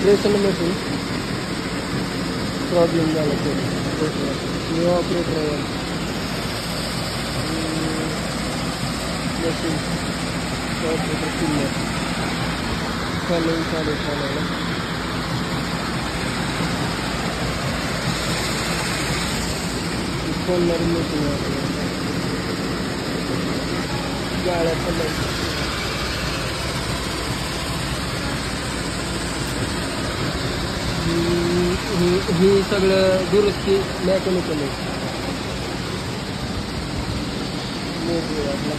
pressure machine problem झाला तो new operator आहे मशीन ऑपरेटर किल्लर चालू चालायला फोनवर मशीन गाड्या पण ही सगळं दुरुस्ती मेकॅनिकल आहे आपला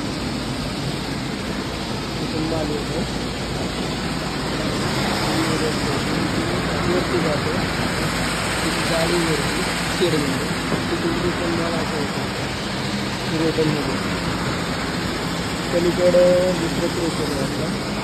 तिथून माल येतो वरती जातो गाडीवरती शेडमध्ये तिथून रिटर्न माल असं होतं रिटर्नमध्ये पलीकडं दुसरं प्रेशर आहे आपला